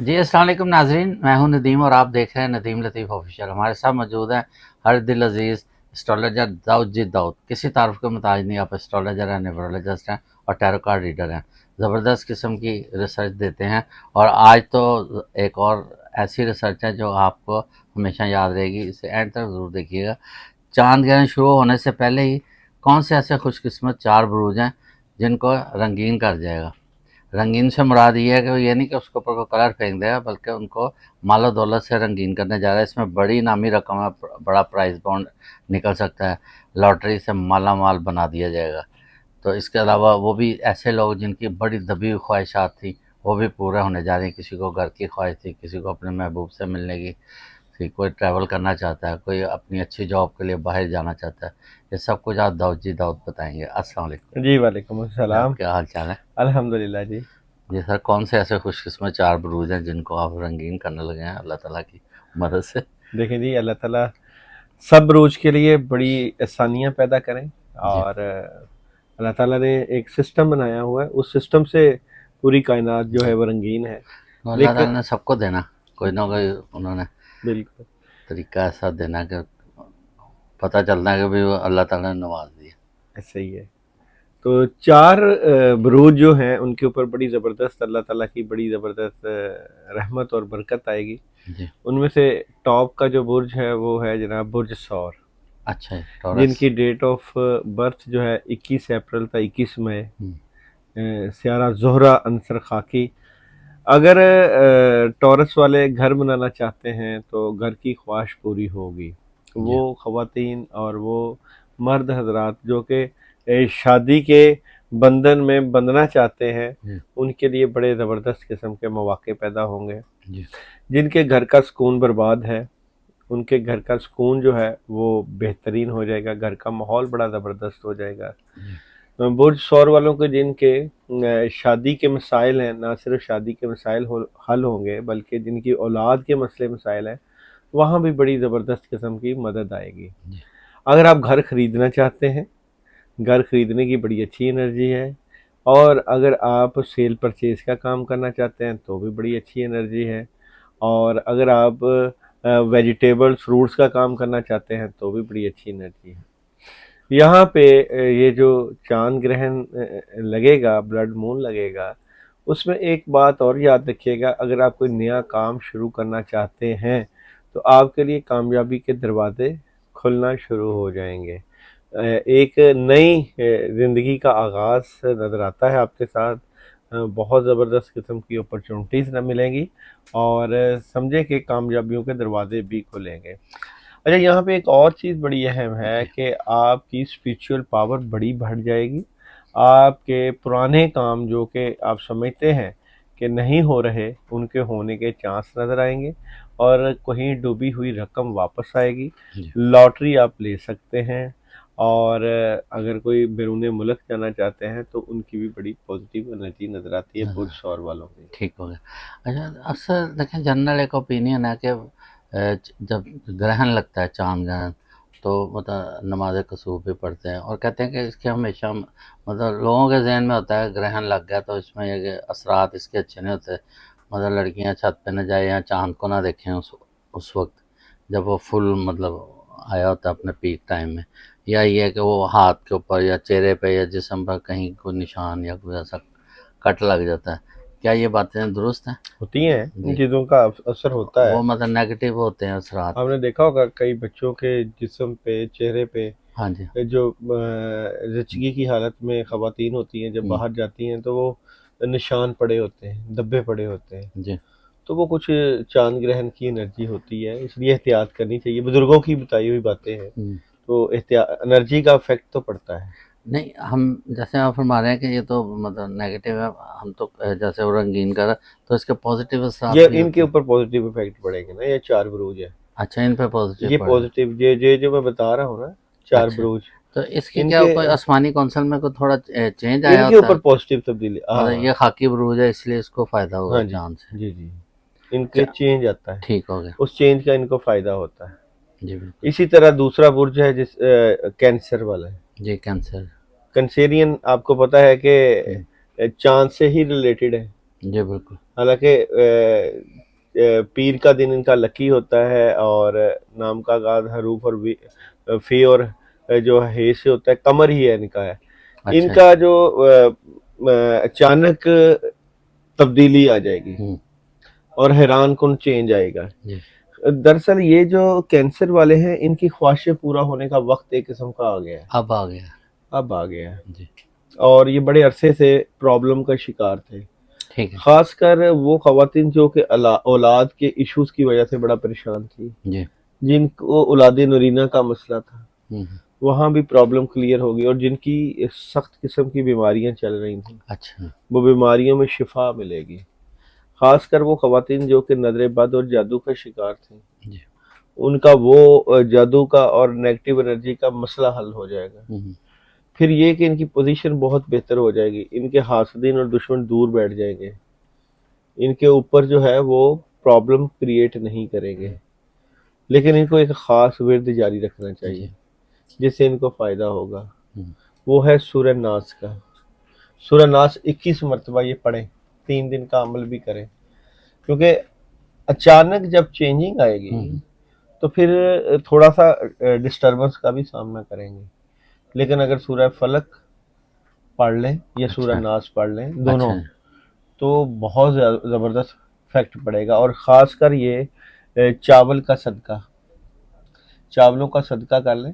जी अस्सलाम वालेकुम नाजरीन, मैं हूं नदीम और आप देख रहे हैं नदीम लतीफ़ ऑफिशियल। हमारे साथ मौजूद हैं हर दिल अजीज़ एस्ट्रोलॉजर दाऊद जी दाऊद। किसी तारुफ के मुताज नहीं, आप एस्ट्रोलॉजर हैं, न्यूमरोलॉजिस्ट हैं और टैरो कार्ड रीडर हैं। ज़बरदस्त किस्म की रिसर्च देते हैं और आज तो एक और ऐसी रिसर्च है जो आपको हमेशा याद रहेगी, इसे एंड तक ज़रूर देखिएगा। चांद ग्रहण शुरू होने से पहले ही कौन से ऐसे खुशकिस्मत 4 बुरूज हैं जिनको रंगीन कर जाएगा। रंगीन से मुराद ये है कि ये नहीं कि उसके ऊपर कोई कलर फेंक देगा, बल्कि उनको मालो दौलत से रंगीन करने जा रहा है। इसमें बड़ी नामी रकम है, बड़ा प्राइस बॉन्ड निकल सकता है, लॉटरी से माला माल बना दिया जाएगा। तो इसके अलावा वो भी ऐसे लोग जिनकी बड़ी दबी हुई ख्वाहिशात थी वो भी पूरा होने जा रही हैं। किसी को घर की ख्वाहिश थी, किसी को अपने महबूब से मिलने की थी, कोई ट्रैवल करना चाहता है, कोई अपनी अच्छी जॉब के लिए बाहर जाना चाहता है। ये सब कुछ आप दाऊद जी दाऊद बताएंगे। अस्सलाम वालेकुम जी वालेकुम जी, आप अस्सलाम। क्या हाल चाल है? अल्हम्दुलिल्लाह जी। जी सर, कौन से ऐसे खुशकिस्मत 4 बुरूज हैं जिनको आप रंगीन करने लगे हैं अल्लाह ताला की मदद से? देखें जी, अल्लाह ताला सब रोज़ के लिए बड़ी आसानियाँ पैदा करें जी, और अल्लाह ताला ने एक सिस्टम बनाया हुआ है, उस सिस्टम से पूरी कायनात जो है जी। वो रंगीन है। तो अल्लाह लेकिन ताला ने सबको देना, कोई ना कोई उन्होंने बिल्कुल तरीका ऐसा देना कि पता चलता है कि भाई वो अल्लाह ताला ने नवाज दिया। ऐसा ही है। तो 4 बुरूज जो हैं उनके ऊपर बड़ी ज़बरदस्त अल्लाह ताला की बड़ी ज़बरदस्त रहमत और बरकत आएगी। जी, उनमें से टॉप का जो बुर्ज है वो है जनाब बुर्ज सौर, अच्छा है, टॉरस। जिनकी डेट ऑफ बर्थ जो है 21 अप्रैल था, 21 मई। हुँ, सियारा ज़ोहरा अंसर खाकी। अगर टॉरस वाले घर बनाना चाहते हैं तो घर की ख्वाहिश पूरी होगी। जी, वो ख़वातीन और वो मर्द हज़रात जो कि शादी के बंधन में बंधना चाहते हैं, जी, उनके लिए बड़े ज़बरदस्त किस्म के मौक़े पैदा होंगे। जी, जिनके घर का सुकून बर्बाद है, उनके घर का सुकून जो है वो बेहतरीन हो जाएगा, घर का माहौल बड़ा ज़बरदस्त हो जाएगा। जी, बुर्ज सौर वालों के जिनके शादी के मसाइल हैं, ना सिर्फ शादी के मसाइल हल होंगे बल्कि जिनकी औलाद के मसले मसाइल हैं, वहाँ भी बड़ी ज़बरदस्त किस्म की मदद आएगी। जी, अगर आप घर ख़रीदना चाहते हैं, घर ख़रीदने की बड़ी अच्छी एनर्जी है। और अगर आप सेल परचेज़ का काम करना चाहते हैं तो भी बड़ी अच्छी एनर्जी है। और अगर आप वेजिटेबल फ्रूट्स का काम करना चाहते हैं तो भी बड़ी अच्छी एनर्जी है। यहाँ पे ये जो चांद ग्रहण लगेगा, ब्लड मून लगेगा, उसमें एक बात और याद रखिएगा, अगर आप कोई नया काम शुरू करना चाहते हैं तो आपके लिए कामयाबी के दरवाजे खुलना शुरू हो जाएंगे। एक नई ज़िंदगी का आगाज़ नज़र आता है आपके साथ। बहुत ज़बरदस्त किस्म की अपॉर्चुनिटीज़ न मिलेंगी और समझे कि कामयाबियों के दरवाजे भी खुलेंगे। अच्छा, यहाँ पे एक और चीज़ बड़ी अहम है जी, कि आपकी स्पिरिचुअल पावर बड़ी बढ़ जाएगी। आपके पुराने काम जो कि आप समझते हैं कि नहीं हो रहे, उनके होने के चांस नज़र आएंगे और कहीं डूबी हुई रकम वापस आएगी। जी, लॉटरी आप ले सकते हैं और अगर कोई बैरून मुल्क जाना चाहते हैं तो उनकी भी बड़ी पॉजिटिव एनर्जी नज़र आती है बुर्ज नज़र सौर वालों की। ठीक हो गया। अच्छा, अक्सर देखें जनरल एक ओपिनियन है कि जब ग्रहण लगता है, चाँद ग्रहण, तो मतलब नमाज़ कुसूफ भी पढ़ते हैं और कहते हैं कि इसके हमेशा मतलब लोगों के ज़हन में होता है ग्रहण लग गया तो इसमें ये कि असरात इसके अच्छे नहीं होते। मतलब लड़कियां छत पे न जाए या चाँद को ना देखें उस वक़्त जब वो फुल मतलब आया होता है अपने पीक टाइम में। या ये है कि वो हाथ के ऊपर या चेहरे पे या जिस्म पर कहीं कोई निशान या कोई ऐसा कट लग जाता है। क्या ये बातें दुरुस्त हैं? होती हैं, इन जी। चीज़ों का असर होता वो है। मतलब नेगेटिव होते हैं असरात। आपने देखा होगा कई बच्चों के जिस्म पे, चेहरे पे हाँ जी। जो ज़िचगी की हालत में ख़वातीन होती हैं, जब हुँ, बाहर जाती हैं तो वो निशान पड़े होते हैं, धब्बे पड़े होते हैं। जी। तो वो कुछ चांद ग्रहण की एनर्जी होती है, इसलिए एहतियात करनी चाहिए। बुज़ुर्गों की बताई हुई बातें हैं, हुँ। तो एहतिया एनर्जी का इफ़ेक्ट तो पड़ता है। नहीं, हम जैसे आप फरमा रहे हैं कि ये तो मतलब नेगेटिव है, हम तो जैसे वो रंगीन कर तो इसके पॉज़िटिव असरात ये भी इनके होते हैं। ऊपर पॉज़िटिव इफ़ेक्ट पड़ेंगे ना, ये 4 बुरूज है। अच्छा, इन पे पॉज़िटिव ये पड़ रहा है। पॉज़िटिव ये जो मैं बता रहा हूँ ना, 4 अच्छा, बुरूज, तो इसकी क्या इनके कोई आसमानी कौंसल में कोई थोड़ा चेंज आया इनके होता ऊपर है? पॉज़िटिव तब्दीली, मतलब हाँ, ये खाकी बुरूज है इसलिए इसको फ़ायदा होगा हाँ जी, चाँद से। जी, जी। इनके च चेंज आता है, ठीक हो गया। उस चेंज का इनको फ़ायदा होता है। जी, बिल्कुल। इसी तरह दूसरा बुर्ज है कैंसर वाला है। जी, कैंसर। कैंसेरियन आपको पता है कि हुँ, चाँद से ही रिलेटेड है। जी बिल्कुल। हालांकि पीर का दिन इनका लकी होता है, और नाम का आगाज हरूफ और फे और जो हे से होता है, कमर ही है इनका है। अच्छा इनका अच्छा। जो अचानक तब्दीली आ जाएगी और हैरान कुन चेंज आएगा। जी। दरअसल ये जो कैंसर वाले हैं, इनकी ख्वाहिशें पूरा होने का वक्त एक किस्म का आ गया है, अब आ गया। अब आ गया है। जी। और ये बड़े अरसे से प्रॉब्लम का शिकार थे, ठीक है। खासकर वो खवातीन जो कि औलाद के इश्यूज की वजह से बड़ा परेशान थी, जी। जिनको औलाद नूरीना का मसला था, हम्म। वहाँ भी प्रॉब्लम क्लियर होगी, और जिनकी सख्त किस्म की बीमारियां चल रही थी, अच्छा। वो बीमारियों में शिफा मिलेगी। खासकर वो खवातीन जो कि नजर बद और जादू का शिकार थी, जी। उनका वो जादू का और नेगेटिव एनर्जी का मसला हल हो जाएगा। हम्म। फिर ये कि इनकी पोजीशन बहुत बेहतर हो जाएगी, इनके हासदीन और दुश्मन दूर बैठ जाएंगे, इनके ऊपर जो है वो प्रॉब्लम क्रिएट नहीं करेंगे। लेकिन इनको एक खास विर्द जारी रखना चाहिए जी। जिससे इनको फायदा होगा। हम्म। वो है सूरह नास का। सूरह नास 21 मरतबा ये पढ़ें, 3 दिन का अमल भी करें, क्योंकि अचानक जब चेंजिंग आएगी हम्म। तो फिर थोड़ा सा डिस्टरबेंस का भी सामना करेंगे। लेकिन अगर सूरह फलक पढ़ लें या सूरह अच्छा नास पढ़ लें, अच्छा। दोनों, तो बहुत ज़बरदस्त इफेक्ट पड़ेगा। और ख़ासकर ये चावल का सदका, चावलों का सदका कर लें।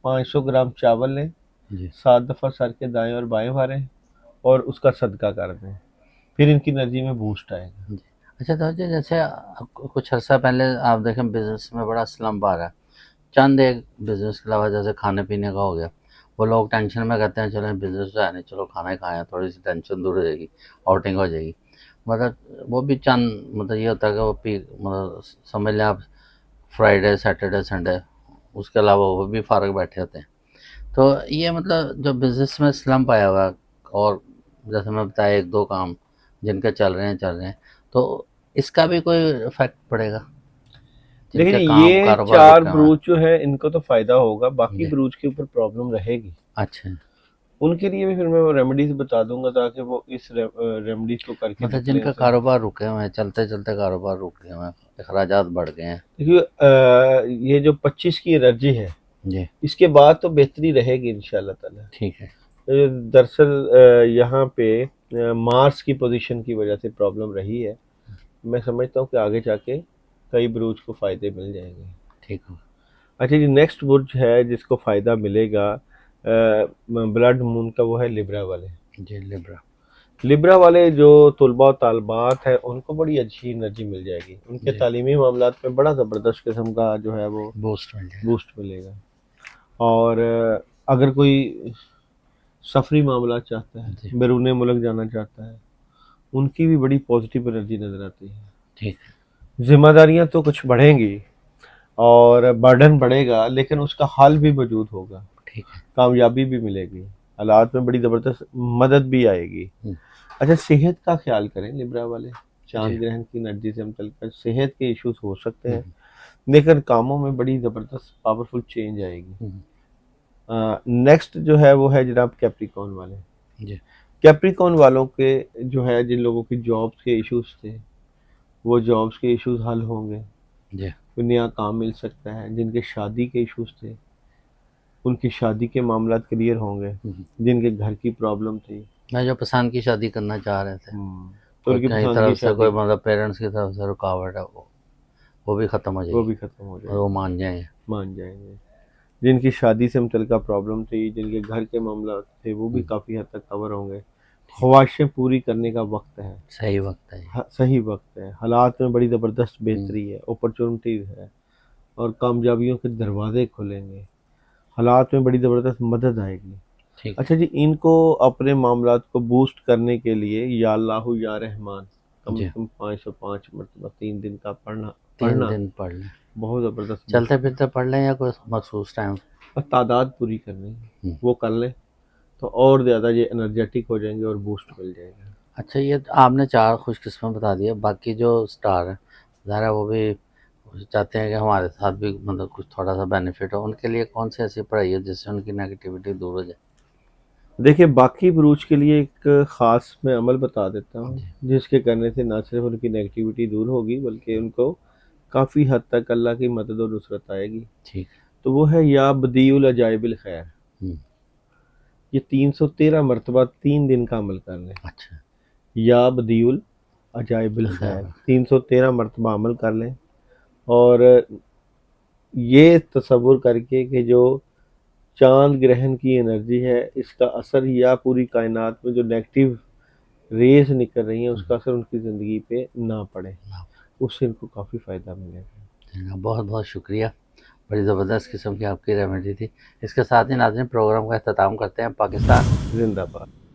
500 ग्राम चावल लें, जी। 7 दफ़ा सर के दाएं और बाएं मारें और उसका सदका कर दें, फिर इनकी एनर्जी में बूस्ट आएगा। जी। अच्छा तो जी जैसे कुछ अर्सा पहले आप देखें बिजनेस में बड़ा स्लम्प आ रहा है, चंद एक बिजनेस के अलावा जैसे खाने पीने का हो गया, वो लोग टेंशन में कहते हैं चलो बिजनेस तो है नहीं, चलो खाना ही खाएं, थोड़ी सी टेंशन दूर हो जाएगी, आउटिंग हो जाएगी। मतलब वो भी चंद, मतलब ये होता है कि वो पी, मतलब समझ लें आप फ्राइडे सैटरडे संडे, उसके अलावा वो भी फारग बैठे होते हैं। तो ये मतलब जो बिजनेस में स्लम्प आया हुआ है, और जैसे मैं बताया एक दो काम जिनके चल रहे हैं, तो इसका भी कोई इफेक्ट पड़ेगा लेकिन जिनके काम ये कारोबार 4 रुके हुए हैं? ब्रूच जो है इनको तो फायदा होगा, बाकी जी। ब्रूच के ऊपर प्रॉब्लम रहेगी। अच्छा। उनके लिए भी फिर मैं वो रेमेडीज बता दूंगा ताकि वो इस रेमेडीज को करके मतलब निकलें जिनका उससे। कारोबार रुके हुए हैं, चलते चलते कारोबार रुक गए हुए हैं, अखराजात बढ़ गए हैं। देखिए ये जो 25 की एनर्जी है, जी। इसके बाद तो बेहतरी रहेगी इंशाल्लाह ताला। ठीक है। दरअसल यहाँ पे मार्स की पोजीशन की वजह से प्रॉब्लम रही है। मैं समझता हूँ कि आगे जाके कई ब्रूच को फायदे मिल जाएंगे। ठीक हो। अच्छा जी, नेक्स्ट बुर्ज है जिसको फायदा मिलेगा ब्लड मून का, वो है लिब्रा वाले। जी लिब्रा। लिब्रा वाले जो तुलबा और तालबात है, उनको बड़ी अच्छी एनर्जी मिल जाएगी, उनके जी। तालीमी मामलात में बड़ा ज़बरदस्त किस्म का जो है वो बूस्ट मिल जाएगा। बूस्ट मिलेगा। और अगर कोई सफरी मामला चाहता है, जी। बैरून मुल्क जाना चाहता है, उनकी भी बड़ी पॉजिटिव एनर्जी नज़र आती है। ठीक है। जिम्मेदारियां तो कुछ बढ़ेंगी और बर्डन बढ़ेगा, लेकिन उसका हल भी मौजूद होगा, ठीक है। कामयाबी भी मिलेगी, हालात में बड़ी ज़बरदस्त मदद भी आएगी। अच्छा, सेहत का ख्याल करें लिब्रा वाले। जी। चांद ग्रहण की एनर्जी से हम चलकर सेहत के इश्यूज हो सकते हैं, हम्म, लेकिन कामों में बड़ी ज़बरदस्त पावरफुल चेंज आएगी। हम्म, नेक्स्ट जो है वो है जनाब कैप्रिकॉन वाले। जी। कैप्रिकॉन वालों के जो है, जिन लोगों की जॉब्स के इश्यूज थे, वो जॉब्स के इश्यूज हल होंगे, जी। कोई नया काम मिल सकता है। जिनके शादी के इश्यूज थे, उनकी शादी के मामला क्लियर होंगे। हम्म। जिनके घर की प्रॉब्लम थी, मैं जो पसंद की शादी करना चाह रहे थे, तो कोई उनकी कहीं पसंद की तरफ से, शादी कोई मतलब पेरेंट्स की तरफ से रुकावट है, वो भी ख़त्म हो वो जाएगी भी खत्म हो और वो जाएगी, मान जाएंगे। मान जाएंगे। जिनकी शादी से मुतल्लिका प्रॉब्लम थी, जिनके घर के मामला थे, वो भी हम्म, काफ़ी हद तक कवर होंगे। ठीक। ख्वाहिशें पूरी करने का वक्त है, सही वक्त है ये। सही वक्त है। हालात में बड़ी ज़बरदस्त हम्म, बेहतरी है, अपॉर्चुनिटीज़ है, और कामयाबियों के दरवाजे खुलेंगे। हालात में बड़ी ज़बरदस्त मदद आएगी। ठीक है। अच्छा जी, इनको अपने मामलात को बूस्ट करने के लिए या अल्लाह या रहमान कम जी। से कम 505 मरतबा 3 दिन का पढ़ना, 3 दिन पढ़ लें, बहुत ज़बरदस्त चलते बूस्ट है। फिरते पढ़ लें या कोई मखसूस टाइम? और तादाद पूरी करनी है, वो कर लें तो और ज़्यादा ये एनर्जेटिक हो जाएंगे और बूस्ट मिल जाएगा। अच्छा, ये तो आपने 4 खुशकिस्मत बता दिए, बाकी जो स्टार हैं ज़रा वो भी चाहते हैं कि हमारे साथ भी मतलब कुछ थोड़ा सा बेनिफिट हो, उनके लिए कौन सी ऐसी पढ़ाई है जिससे उनकी नेगेटिविटी दूर हो जाए? دیکھیں باقی بروج کے لیے ایک خاص میں عمل بتا دیتا ہوں جی جس کے کرنے سے نہ صرف ان کی نیگیٹیوٹی دور ہوگی بلکہ ان کو کافی حد تک اللہ کی مدد و نصرت آئے گی. ٹھیک ہے. تو وہ ہے یا بدیع العجائب الخیر. ہم، یہ 313 مرتبہ 3 دن کا عمل کر لیں. اچھا. یا بدیع العجائب الخیر 313 مرتبہ عمل کر لیں اور یہ تصور کر کے کہ جو چاند گرہن کی انرجی ہے اس کا اثر یا پوری کائنات میں جو نیگیٹو ریز نکل رہی ہیں اس کا اثر ان کی زندگی پہ نہ پڑے، اس سے ان کو کافی فائدہ ملے گا. بہت بہت شکریہ. بڑی زبردست قسم کی آپ کی ریمیڈی تھی. اس کے ساتھ ہی ناظرین پروگرام کا اختتام کرتے ہیں. پاکستان زندہ باد.